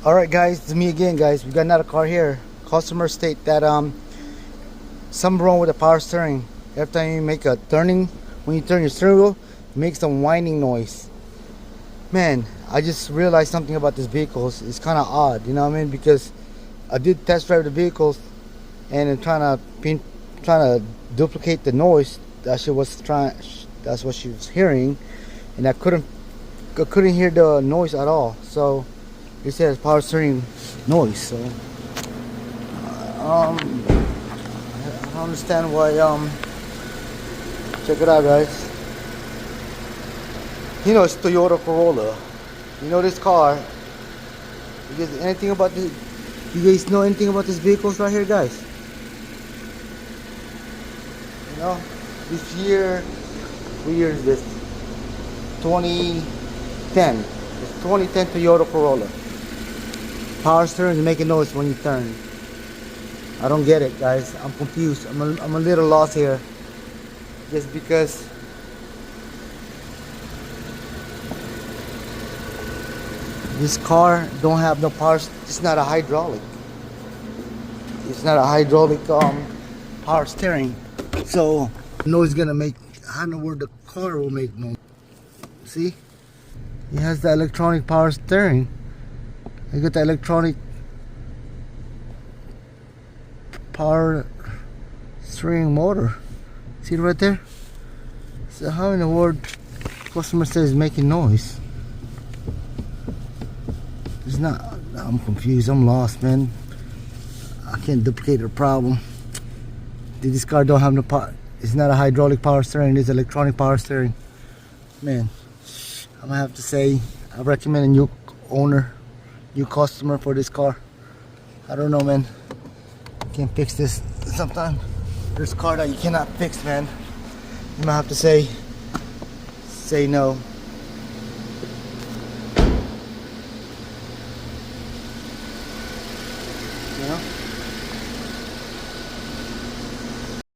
Alright guys, it's me again guys. We got another car here. Customer state that something wrong with the power steering. Every time you make a turning, when you turn your steering wheel, it makes some whining noise. Man, I just realized something about this vehicle. It's kind of odd, you know what I mean? Because I did test drive the vehicles and I'm trying to duplicate the noise that that's what she was hearing, and I couldn't hear the noise at all. So it says power steering noise. So I don't understand why. Check it out, guys. You know, it's Toyota Corolla. You know this car. You guys anything about this? You guys know anything about these vehicles right here, guys? You know, this year, what year is this? 2010. It's 2010 Toyota Corolla. Power steering is making noise when you turn. I don't get it, guys. I'm confused. I'm a little lost here. Just because this car don't have no power. It's not a hydraulic. It's not a hydraulic power steering. So noise gonna make. I don't know where the car will make noise. See, it has the electronic power steering. I got the electronic power steering motor. See it right there? So how in the world customer says it's making noise? It's not. I'm confused. I'm lost, man. I can't duplicate the problem. This car don't have no power. It's not a hydraulic power steering. It's electronic power steering. Man, I'm gonna have to say I recommend a new owner, new customer for this car. I don't know, man. Can't fix this. Sometimes there's car that you cannot fix, man. You might have to say no.